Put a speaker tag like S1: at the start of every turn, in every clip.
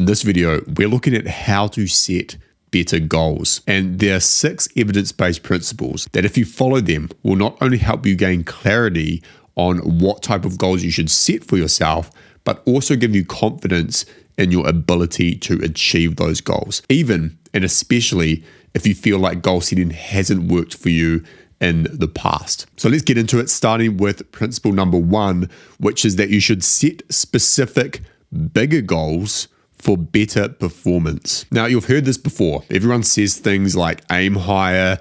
S1: In this video, we're looking at how to set better goals. And there are 6 evidence-based principles that, if you follow them, will not only help you gain clarity on what type of goals you should set for yourself, but also give you confidence in your ability to achieve those goals, even and especially if you feel like goal setting hasn't worked for you in the past. So let's get into it, starting with principle number 1, which is that you should set specific, bigger goals for better performance. Now, you've heard this before. Everyone says things like aim higher,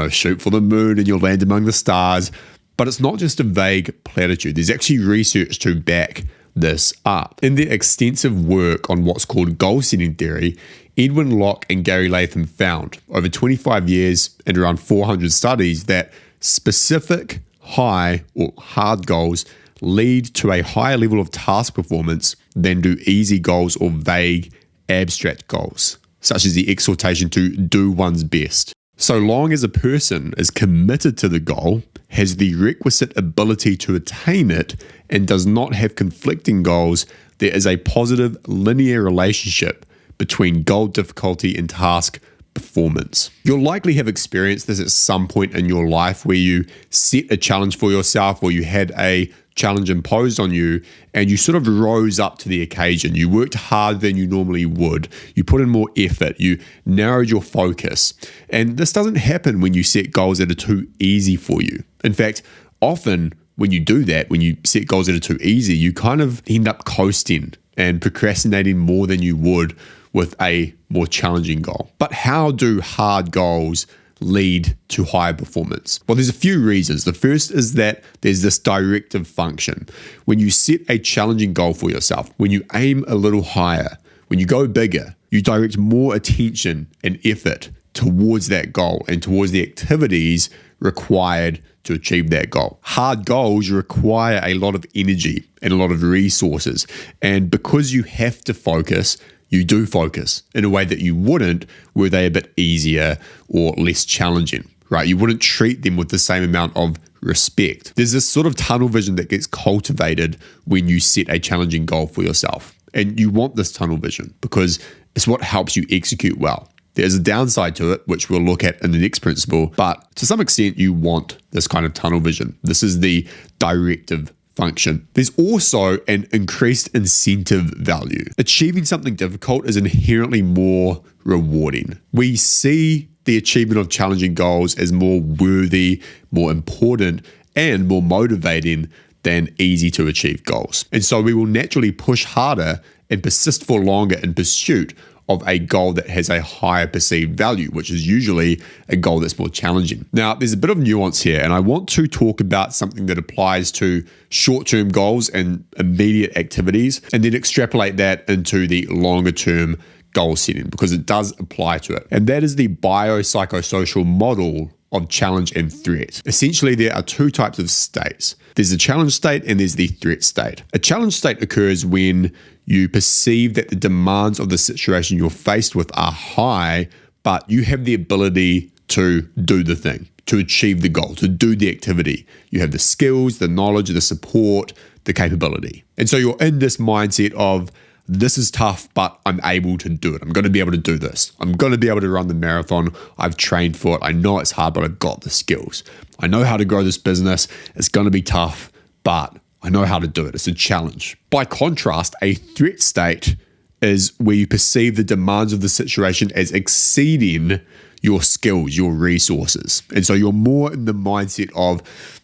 S1: shoot for the moon and you'll land among the stars. But it's not just a vague platitude. There's actually research to back this up. In their extensive work on what's called goal setting theory, Edwin Locke and Gary Latham found over 25 years and around 400 studies that specific, high or hard goals lead to a higher level of task performance than do easy goals or vague, abstract goals, such as the exhortation to do one's best. So long as a person is committed to the goal, has the requisite ability to attain it, and does not have conflicting goals, there is a positive linear relationship between goal difficulty and task performance. You'll likely have experienced this at some point in your life where you set a challenge for yourself, or you had a challenge imposed on you and you sort of rose up to the occasion. You worked harder than you normally would. You put in more effort. You narrowed your focus. And this doesn't happen when you set goals that are too easy for you. In fact, often when you do that, when you set goals that are too easy, you kind of end up coasting and procrastinating more than you would with a more challenging goal. But how do hard goals lead to higher performance? Well, there's a few reasons. The first is that there's this directive function. When you set a challenging goal for yourself, when you aim a little higher, when you go bigger, you direct more attention and effort towards that goal and towards the activities required to achieve that goal. Hard goals require a lot of energy and a lot of resources. And because you have to focus, you do focus in a way that you wouldn't were they a bit easier or less challenging, right? You wouldn't treat them with the same amount of respect. There's this sort of tunnel vision that gets cultivated when you set a challenging goal for yourself. And you want this tunnel vision because it's what helps you execute well. There's a downside to it, which we'll look at in the next principle, but to some extent, you want this kind of tunnel vision. This is the directive function. There's also an increased incentive value. Achieving something difficult is inherently more rewarding. We see the achievement of challenging goals as more worthy, more important, and more motivating than easy to achieve goals. And so we will naturally push harder and persist for longer in pursuit of a goal that has a higher perceived value, which is usually a goal that's more challenging. Now, there's a bit of nuance here, and I want to talk about something that applies to short-term goals and immediate activities, and then extrapolate that into the longer-term goal setting, because it does apply to it. And that is the biopsychosocial model of challenge and threat. Essentially, there are 2 types of states. There's the challenge state and there's the threat state. A challenge state occurs when you perceive that the demands of the situation you're faced with are high, but you have the ability to do the thing, to achieve the goal, to do the activity. You have the skills, the knowledge, the support, the capability. And so you're in this mindset of, this is tough, but I'm able to do it. I'm going to be able to do this. I'm going to be able to run the marathon. I've trained for it. I know it's hard, but I've got the skills. I know how to grow this business. It's going to be tough, but I know how to do it. It's a challenge. By contrast, a threat state is where you perceive the demands of the situation as exceeding your skills, your resources. And so you're more in the mindset of,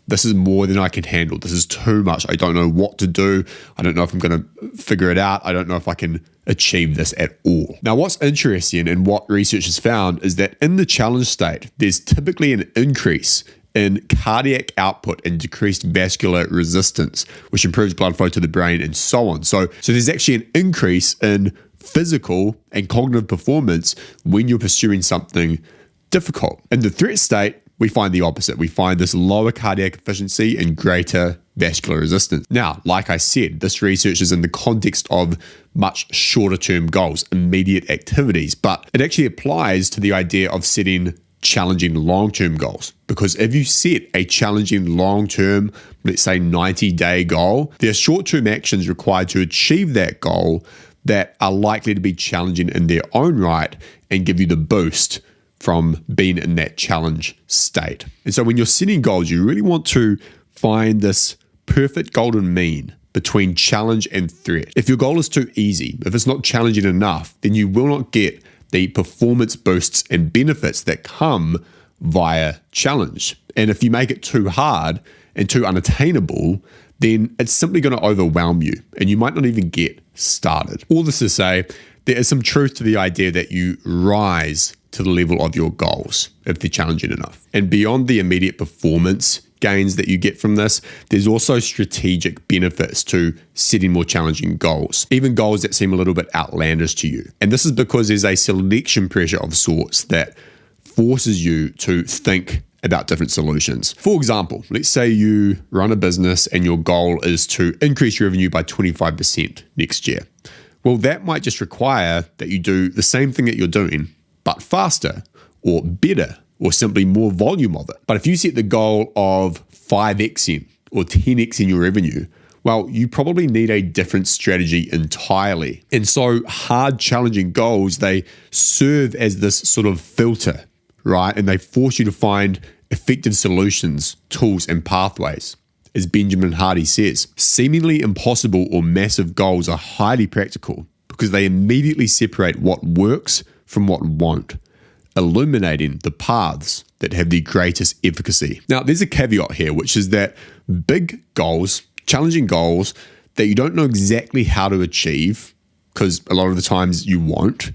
S1: this is more than I can handle. This is too much. I don't know what to do. I don't know if I'm going to figure it out. I don't know if I can achieve this at all. Now, what's interesting and what research has found is that in the challenge state, there's typically an increase in cardiac output and decreased vascular resistance, which improves blood flow to the brain and so on. So there's actually an increase in physical and cognitive performance when you're pursuing something difficult. In the threat state, we find the opposite. We find this lower cardiac efficiency and greater vascular resistance. Now, like I said, this research is in the context of much shorter term goals, immediate activities, but it actually applies to the idea of setting challenging long-term goals. Because if you set a challenging long-term, let's say 90-day goal, there are short-term actions required to achieve that goal that are likely to be challenging in their own right and give you the boost from being in that challenge state. And so when you're setting goals, you really want to find this perfect golden mean between challenge and threat. If your goal is too easy, if it's not challenging enough, then you will not get the performance boosts and benefits that come via challenge. And if you make it too hard and too unattainable, then it's simply going to overwhelm you and you might not even get started. All this to say, there is some truth to the idea that you rise to the level of your goals if they're challenging enough. And beyond the immediate performance gains that you get from this, there's also strategic benefits to setting more challenging goals, even goals that seem a little bit outlandish to you. And this is because there's a selection pressure of sorts that forces you to think about different solutions. For example, let's say you run a business and your goal is to increase revenue by 25% next year. Well, that might just require that you do the same thing that you're doing, but faster or better, or simply more volume of it. But if you set the goal of 5xing or 10xing your revenue, well, you probably need a different strategy entirely. And so hard, challenging goals, they serve as this sort of filter, right? And they force you to find effective solutions, tools, and pathways. As Benjamin Hardy says, seemingly impossible or massive goals are highly practical because they immediately separate what works from what won't, illuminating the paths that have the greatest efficacy. Now, there's a caveat here, which is that big goals, challenging goals that you don't know exactly how to achieve, because a lot of the times you won't,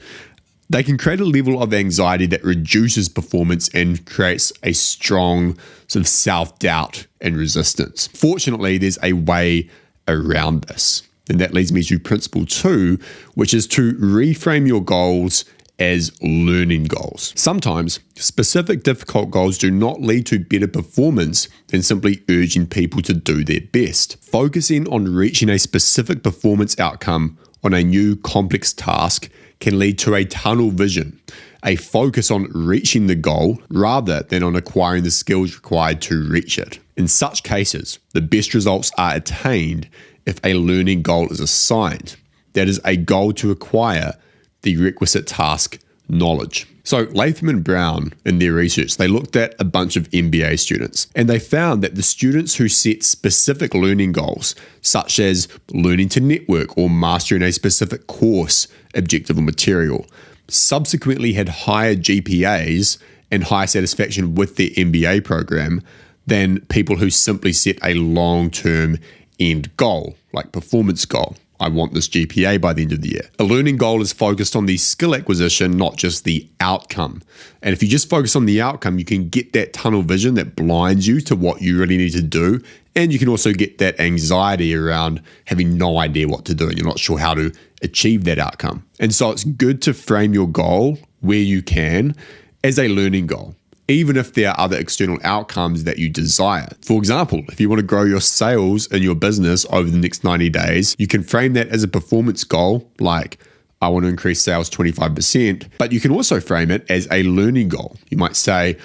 S1: they can create a level of anxiety that reduces performance and creates a strong sort of self-doubt and resistance. Fortunately, there's a way around this. And that leads me to principle 2, which is to reframe your goals as learning goals. Sometimes specific difficult goals do not lead to better performance than simply urging people to do their best. Focusing on reaching a specific performance outcome on a new complex task can lead to a tunnel vision, a focus on reaching the goal rather than on acquiring the skills required to reach it. In such cases, the best results are attained if a learning goal is assigned. That is a goal to acquire the requisite task knowledge. So Latham and Brown, in their research, they looked at a bunch of MBA students and they found that the students who set specific learning goals, such as learning to network or mastering a specific course, objective, or material, subsequently had higher GPAs and higher satisfaction with their MBA program than people who simply set a long-term end goal, like performance goal. I want this GPA by the end of the year. A learning goal is focused on the skill acquisition, not just the outcome. And if you just focus on the outcome, you can get that tunnel vision that blinds you to what you really need to do. And you can also get that anxiety around having no idea what to do and you're not sure how to achieve that outcome. And so it's good to frame your goal where you can as a learning goal, even if there are other external outcomes that you desire. For example, if you want to grow your sales in your business over the next 90 days, you can frame that as a performance goal, like I want to increase sales 25%, but you can also frame it as a learning goal. You might say,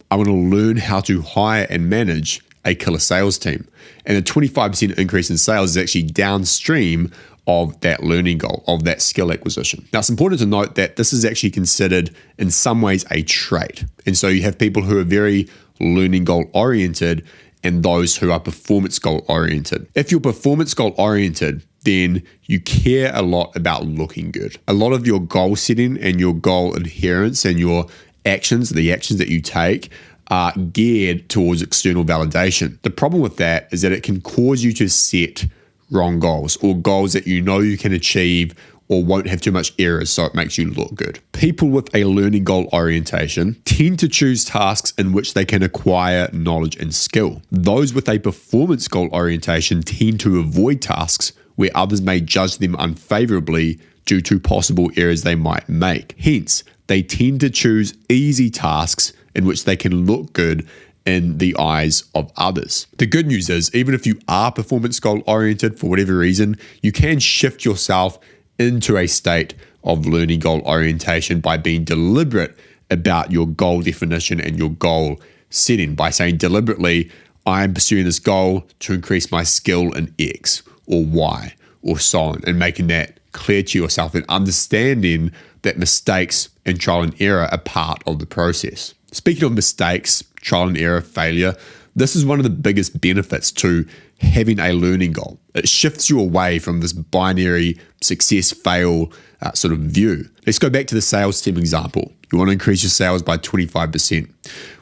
S1: I want to learn how to hire and manage a killer sales team. And a 25% increase in sales is actually downstream of that learning goal, of that skill acquisition. Now, it's important to note that this is actually considered in some ways a trait. And so you have people who are very learning goal oriented and those who are performance goal oriented. If you're performance goal oriented, then you care a lot about looking good. A lot of your goal setting and your goal adherence and your actions, the actions that you take, are geared towards external validation. The problem with that is that it can cause you to set wrong goals or goals that you know you can achieve or won't have too much errors, so it makes you look good. People with a learning goal orientation tend to choose tasks in which they can acquire knowledge and skill. Those with a performance goal orientation tend to avoid tasks where others may judge them unfavorably due to possible errors they might make. Hence, they tend to choose easy tasks in which they can look good in the eyes of others. The good news is, even if you are performance goal oriented for whatever reason, you can shift yourself into a state of learning goal orientation by being deliberate about your goal definition and your goal setting, by saying deliberately, I am pursuing this goal to increase my skill in X or Y or so on, and making that clear to yourself and understanding that mistakes and trial and error are part of the process. Speaking of mistakes, trial and error, failure, this is one of the biggest benefits to having a learning goal. It shifts you away from this binary success, fail sort of view. Let's go back to the sales team example. You want to increase your sales by 25%.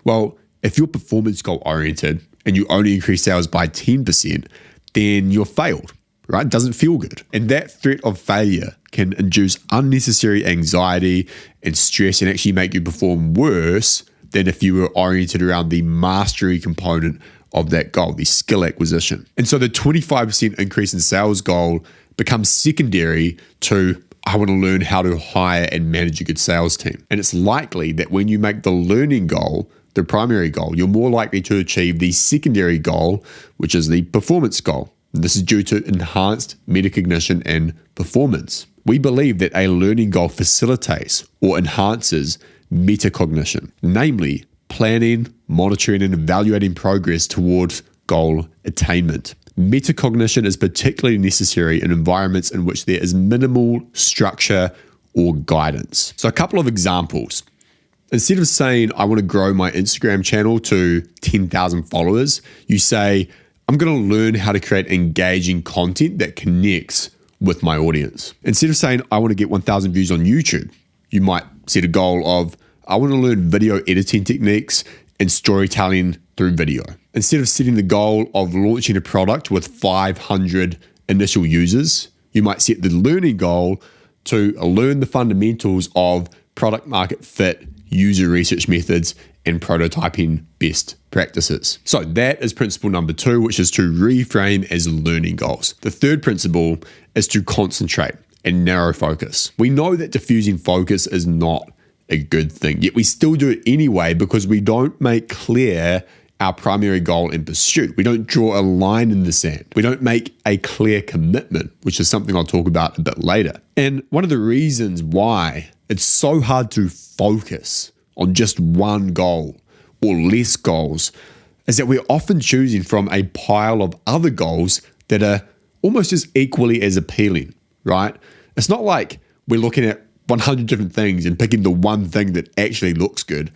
S1: Well, if you're performance goal oriented and you only increase sales by 10%, then you're failed, right? It doesn't feel good. And that threat of failure can induce unnecessary anxiety and stress and actually make you perform worse than if you were oriented around the mastery component of that goal, the skill acquisition. And so the 25% increase in sales goal becomes secondary to, I want to learn how to hire and manage a good sales team. And it's likely that when you make the learning goal the primary goal, you're more likely to achieve the secondary goal, which is the performance goal. This is due to enhanced metacognition and performance. We believe that a learning goal facilitates or enhances metacognition, namely planning, monitoring, and evaluating progress towards goal attainment. Metacognition is particularly necessary in environments in which there is minimal structure or guidance. So a couple of examples. Instead of saying, I want to grow my Instagram channel to 10,000 followers, you say, I'm going to learn how to create engaging content that connects with my audience. Instead of saying, I want to get 1,000 views on YouTube, you might set a goal of, I want to learn video editing techniques and storytelling through video. Instead of setting the goal of launching a product with 500 initial users, you might set the learning goal to learn the fundamentals of product market fit, user research methods, and prototyping best practices. So that is principle number 2, which is to reframe as learning goals. The third principle is to concentrate and narrow focus. We know that diffusing focus is not a good thing, yet we still do it anyway because we don't make clear our primary goal in pursuit. We don't draw a line in the sand. We don't make a clear commitment, which is something I'll talk about a bit later. And one of the reasons why it's so hard to focus on just one goal or less goals is that we're often choosing from a pile of other goals that are almost as equally as appealing, right? It's not like we're looking at 100 different things and picking the one thing that actually looks good.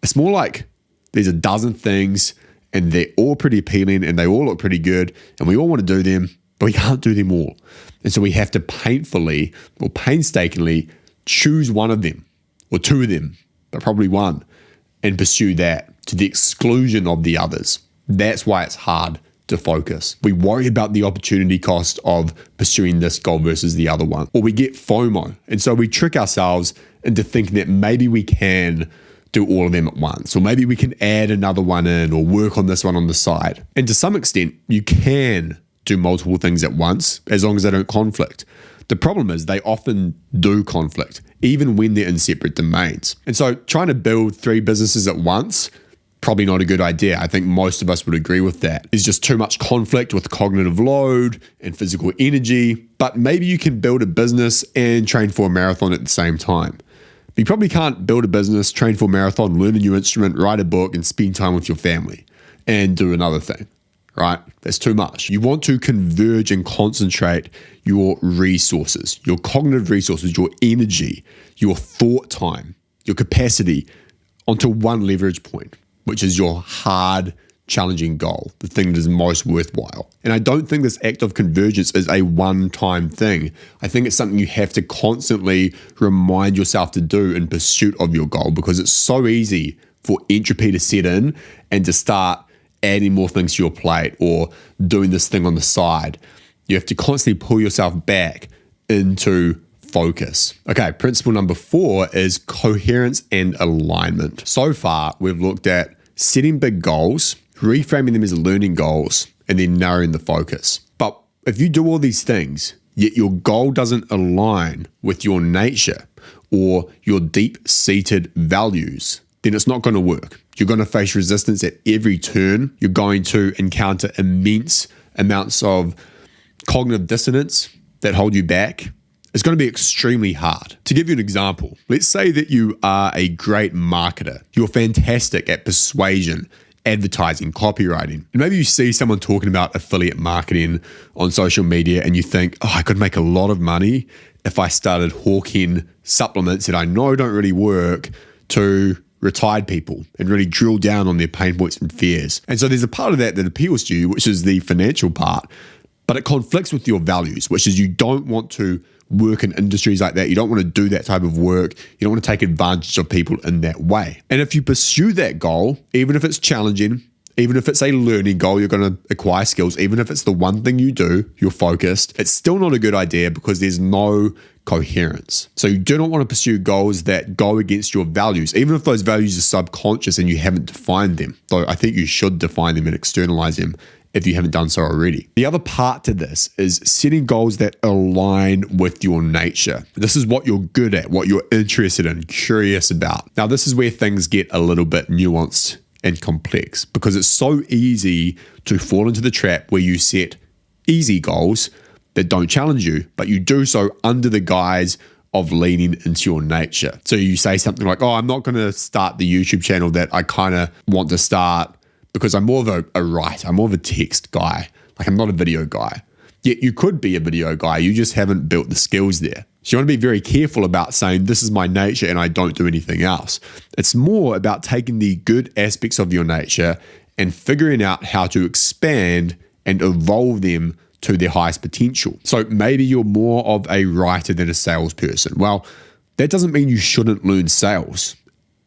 S1: It's more like there's a dozen things and they're all pretty appealing and they all look pretty good and we all want to do them, but we can't do them all. And so we have to painfully or painstakingly choose one of them or two of them, but probably one, and pursue that to the exclusion of the others. That's why it's hard to focus. We worry about the opportunity cost of pursuing this goal versus the other one, or we get FOMO. And so we trick ourselves into thinking that maybe we can do all of them at once, or maybe we can add another one in or work on this one on the side. And to some extent, you can do multiple things at once as long as they don't conflict. The problem is they often do conflict, even when they're in separate domains. And so trying to build 3 businesses at once, probably not a good idea. I think most of us would agree with that. There's just too much conflict with cognitive load and physical energy, but maybe you can build a business and train for a marathon at the same time. But you probably can't build a business, train for a marathon, learn a new instrument, write a book, and spend time with your family and do another thing. Right? That's too much. You want to converge and concentrate your resources, your cognitive resources, your energy, your thought time, your capacity onto one leverage point, which is your hard, challenging goal, the thing that is most worthwhile. And I don't think this act of convergence is a one-time thing. I think it's something you have to constantly remind yourself to do in pursuit of your goal, because it's so easy for entropy to set in and to start adding more things to your plate or doing this thing on the side. You have to constantly pull yourself back into focus. Okay, principle number 4 is coherence and alignment. So far, we've looked at setting big goals, reframing them as learning goals, and then narrowing the focus. But if you do all these things, yet your goal doesn't align with your nature or your deep-seated values, then it's not going to work. You're going to face resistance at every turn. You're going to encounter immense amounts of cognitive dissonance that hold you back. It's going to be extremely hard. To give you an example, let's say that you are a great marketer. You're fantastic at persuasion, advertising, copywriting. And maybe you see someone talking about affiliate marketing on social media and you think, oh, I could make a lot of money if I started hawking supplements that I know don't really work to retired people and really drill down on their pain points and fears. And so there's a part of that that appeals to you, which is the financial part, but it conflicts with your values, which is you don't want to work in industries like that. You don't want to do that type of work. You don't want to take advantage of people in that way. And if you pursue that goal, even if it's challenging, even if it's a learning goal, you're going to acquire skills, even if it's the one thing you do, you're focused, it's still not a good idea because there's no coherence. So you do not want to pursue goals that go against your values, even if those values are subconscious and you haven't defined them. Though I think you should define them and externalize them if you haven't done so already. The other part to this is setting goals that align with your nature. This is what you're good at, what you're interested in, curious about. Now, this is where things get a little bit nuanced and complex because it's so easy to fall into the trap where you set easy goals that don't challenge you, but you do so under the guise of leaning into your nature. So you say something like, oh, I'm not going to start the YouTube channel that I kind of want to start because I'm more of a writer, I'm more of a text guy. Like I'm not a video guy. Yet you could be a video guy, you just haven't built the skills there. So you want to be very careful about saying this is my nature and I don't do anything else. It's more about taking the good aspects of your nature and figuring out how to expand and evolve them to their highest potential. So maybe you're more of a writer than a salesperson. Well, that doesn't mean you shouldn't learn sales.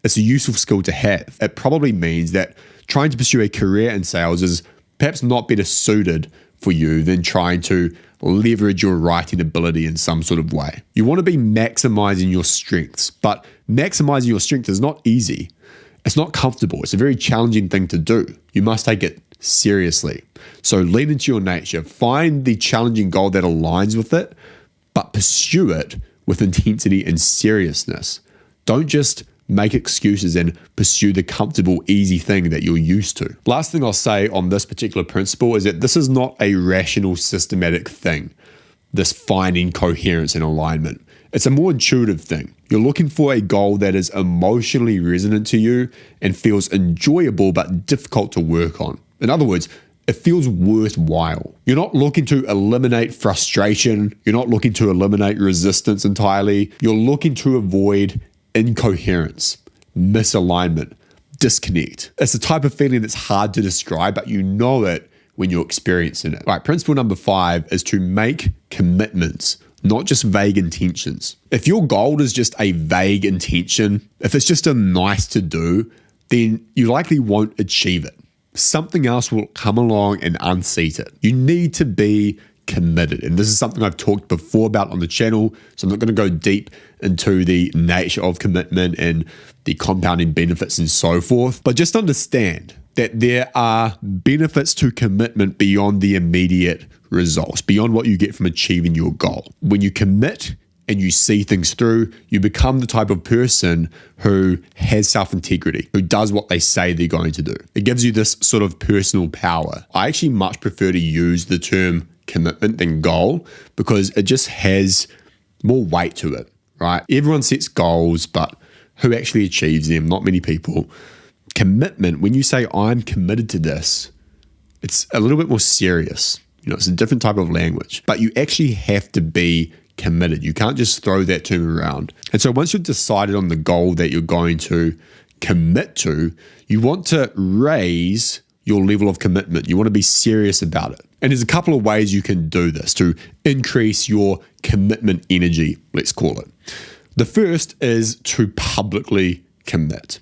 S1: It's a useful skill to have. It probably means that trying to pursue a career in sales is perhaps not better suited for you than trying to leverage your writing ability in some sort of way. You want to be maximizing your strengths, but maximizing your strength is not easy. It's not comfortable. It's a very challenging thing to do. You must take it seriously. So lean into your nature, find the challenging goal that aligns with it, but pursue it with intensity and seriousness. Don't just make excuses and pursue the comfortable, easy thing that you're used to. Last thing I'll say on this particular principle is that this is not a rational, systematic thing, this finding coherence and alignment. It's a more intuitive thing. You're looking for a goal that is emotionally resonant to you and feels enjoyable but difficult to work on. In other words, it feels worthwhile. You're not looking to eliminate frustration. You're not looking to eliminate resistance entirely. You're looking to avoid incoherence, misalignment, disconnect. It's a type of feeling that's hard to describe, but you know it when you're experiencing it. All right, principle number 5 is to make commitments, not just vague intentions. If your goal is just a vague intention, if it's just a nice to do, then you likely won't achieve it. Something else will come along and unseat it. You need to be committed. And this is something I've talked before about on the channel, so I'm not going to go deep into the nature of commitment and the compounding benefits and so forth. But just understand that there are benefits to commitment beyond the immediate results, beyond what you get from achieving your goal. When you commit and you see things through, you become the type of person who has self-integrity, who does what they say they're going to do. It gives you this sort of personal power. I actually much prefer to use the term commitment than goal because it just has more weight to it, right? Everyone sets goals, but who actually achieves them? Not many people. Commitment, when you say I'm committed to this, it's a little bit more serious. You know, it's a different type of language, but you actually have to be committed. You can't just throw that term around. And so once you've decided on the goal that you're going to commit to, you want to raise your level of commitment. You want to be serious about it. And there's a couple of ways you can do this to increase your commitment energy, let's call it. The first is to publicly commit.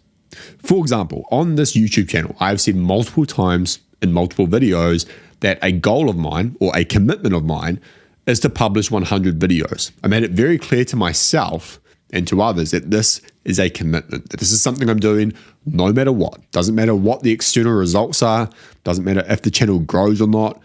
S1: For example, on this YouTube channel, I've said multiple times in multiple videos that a goal of mine or a commitment of mine is to publish 100 videos. I made it very clear to myself and to others that this is a commitment, that this is something I'm doing no matter what. Doesn't matter what the external results are, doesn't matter if the channel grows or not,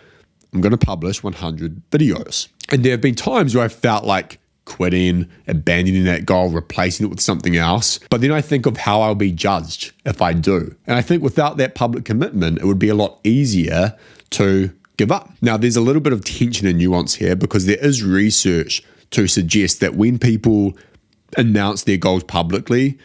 S1: I'm going to publish 100 videos. And there have been times where I felt like quitting, abandoning that goal, replacing it with something else. But then I think of how I'll be judged if I do. And I think without that public commitment, it would be a lot easier to give up. Now, there's a little bit of tension and nuance here because there is research to suggest that when people announce their goals publicly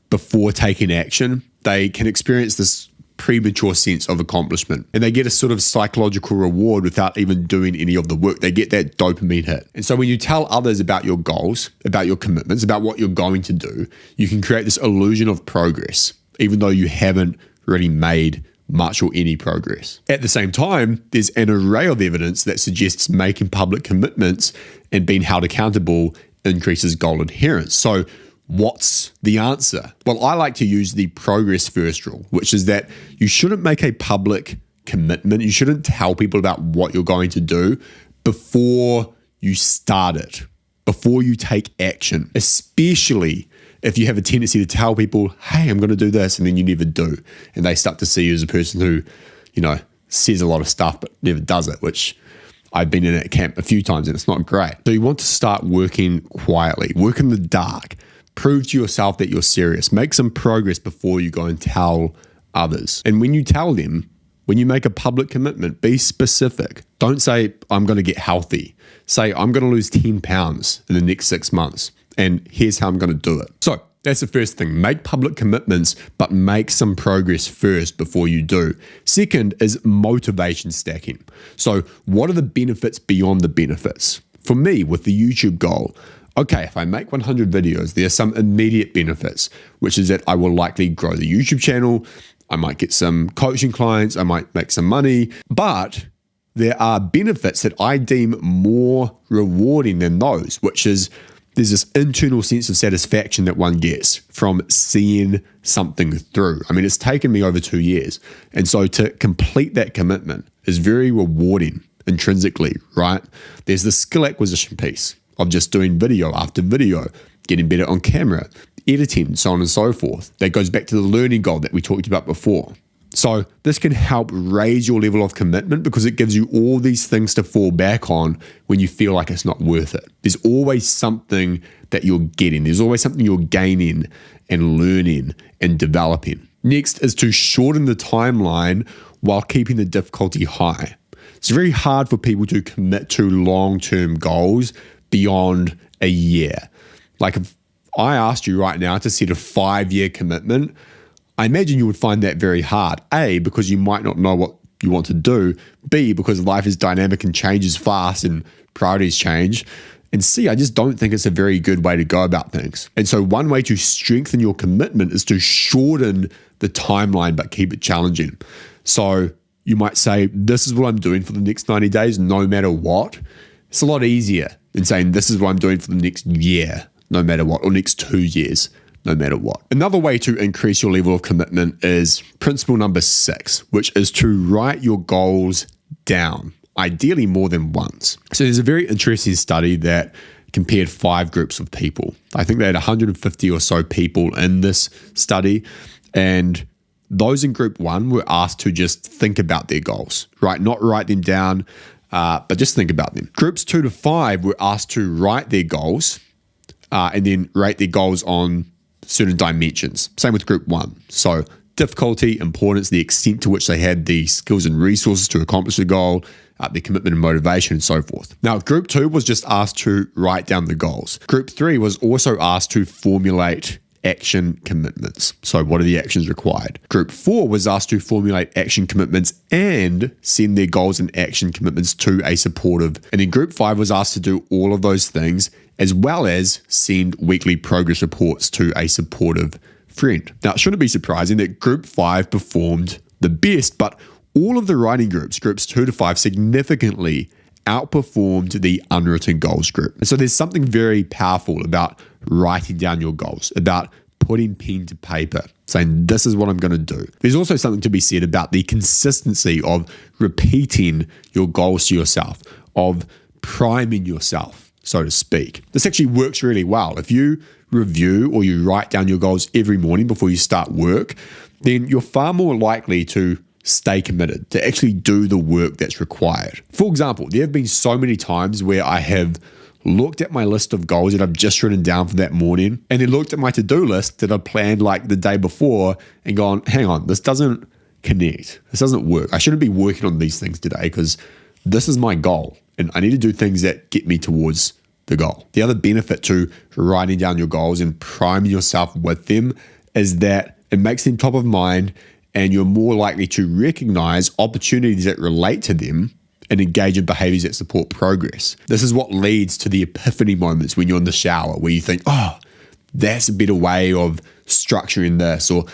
S1: before taking action, they can experience this premature sense of accomplishment. And they get a sort of psychological reward without even doing any of the work. They get that dopamine hit. And so when you tell others about your goals, about your commitments, about what you're going to do, you can create this illusion of progress, even though you haven't really made much or any progress. At the same time, there's an array of evidence that suggests making public commitments and being held accountable increases goal adherence. So what's the answer? Well, I like to use the progress first rule, which is that you shouldn't make a public commitment. You shouldn't tell people about what you're going to do before you start it, before you take action, especially if you have a tendency to tell people, hey, I'm going to do this, and then you never do. And they start to see you as a person who, says a lot of stuff but never does it, which I've been in that camp a few times and it's not great. So you want to start working quietly, work in the dark, prove to yourself that you're serious, make some progress before you go and tell others. And when you tell them, when you make a public commitment, be specific. Don't say, I'm going to get healthy. Say, I'm going to lose 10 pounds in the next 6 months. And here's how I'm going to do it. So that's the first thing. Make public commitments, but make some progress first before you do. Second is motivation stacking. So what are the benefits beyond the benefits? For me, with the YouTube goal, okay, if I make 100 videos, there are some immediate benefits, which is that I will likely grow the YouTube channel. I might get some coaching clients. I might make some money. But there are benefits that I deem more rewarding than those, which is there's this internal sense of satisfaction that one gets from seeing something through. I mean, it's taken me over 2 years. And so to complete that commitment is very rewarding intrinsically, right? There's the skill acquisition piece of just doing video after video, getting better on camera, editing, so on and so forth. That goes back to the learning goal that we talked about before. So this can help raise your level of commitment because it gives you all these things to fall back on when you feel like it's not worth it. There's always something that you're getting. There's always something you're gaining and learning and developing. Next is to shorten the timeline while keeping the difficulty high. It's very hard for people to commit to long-term goals beyond a year. Like if I asked you right now to set a 5-year commitment, I imagine you would find that very hard. A, because you might not know what you want to do. B, because life is dynamic and changes fast and priorities change. And C, I just don't think it's a very good way to go about things. And so one way to strengthen your commitment is to shorten the timeline but keep it challenging. So you might say, this is what I'm doing for the next 90 days, no matter what. It's a lot easier than saying, this is what I'm doing for the next year, no matter what, or next 2 years, no matter what. Another way to increase your level of commitment is principle number 6, which is to write your goals down, ideally more than once. So there's a very interesting study that compared 5 groups of people. I think they had 150 or so people in this study, and those in group 1 were asked to just think about their goals, right? Not write them down, but just think about them. Groups 2 to 5 were asked to write their goals and then rate their goals on certain dimensions. Same with group 1. So difficulty, importance, the extent to which they had the skills and resources to accomplish the goal, their commitment and motivation, and so forth. Now, group 2 was just asked to write down the goals. Group 3 was also asked to formulate action commitments. So what are the actions required? Group 4 was asked to formulate action commitments and send their goals and action commitments to a supportive. And then group 5 was asked to do all of those things as well as send weekly progress reports to a supportive friend. Now, it shouldn't be surprising that group 5 performed the best, but all of the writing groups, groups 2 to 5, significantly outperformed the unwritten goals group. And so there's something very powerful about writing down your goals, about putting pen to paper, saying, this is what I'm going to do. There's also something to be said about the consistency of repeating your goals to yourself, of priming yourself, so to speak. This actually works really well. If you review or you write down your goals every morning before you start work, then you're far more likely to stay committed, to actually do the work that's required. For example, there have been so many times where I have looked at my list of goals that I've just written down for that morning, and then looked at my to-do list that I planned like the day before and gone, hang on, this doesn't connect. This doesn't work. I shouldn't be working on these things today because this is my goal and I need to do things that get me towards the goal. The other benefit to writing down your goals and priming yourself with them is that it makes them top of mind and you're more likely to recognize opportunities that relate to them and engage in behaviors that support progress. This is what leads to the epiphany moments when you're in the shower, where you think, oh, that's a better way of structuring this, or,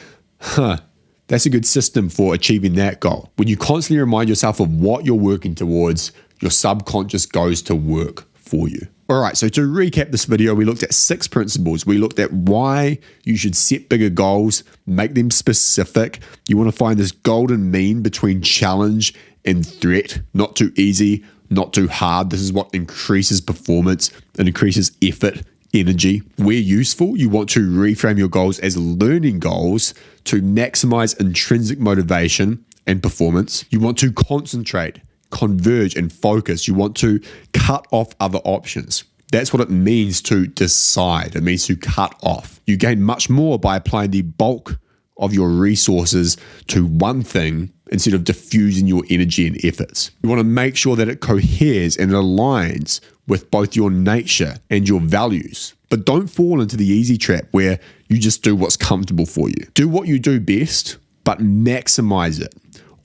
S1: that's a good system for achieving that goal. When you constantly remind yourself of what you're working towards, your subconscious goes to work for you. All right, so to recap this video, we looked at 6 principles. We looked at why you should set bigger goals, make them specific. You want to find this golden mean between challenge and threat, not too easy, not too hard. This is what increases performance and increases effort, energy. Where useful, you want to reframe your goals as learning goals to maximize intrinsic motivation and performance. You want to concentrate, converge, and focus. You want to cut off other options. That's what it means to decide. It means to cut off. You gain much more by applying the bulk of your resources to one thing instead of diffusing your energy and efforts. You want to make sure that it coheres and it aligns with both your nature and your values. But don't fall into the easy trap where you just do what's comfortable for you. Do what you do best, but maximize it.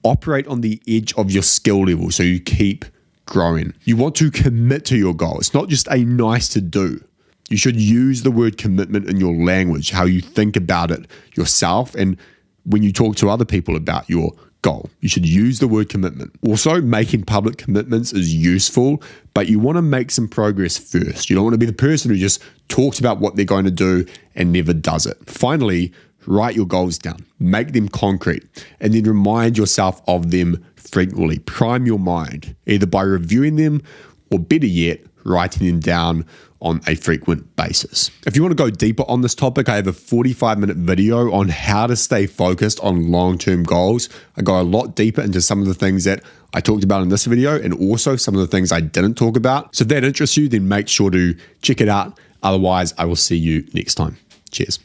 S1: Operate on the edge of your skill level so you keep growing. You want to commit to your goal. It's not just a nice to do. You should use the word commitment in your language, how you think about it yourself, and when you talk to other people about your goal. You should use the word commitment. Also, making public commitments is useful, but you want to make some progress first. You don't want to be the person who just talks about what they're going to do and never does it. Finally, write your goals down, make them concrete, and then remind yourself of them frequently. Prime your mind, either by reviewing them or, better yet, writing them down on a frequent basis. If you want to go deeper on this topic, I have a 45-minute video on how to stay focused on long-term goals. I go a lot deeper into some of the things that I talked about in this video and also some of the things I didn't talk about. So if that interests you, then make sure to check it out. Otherwise, I will see you next time. Cheers.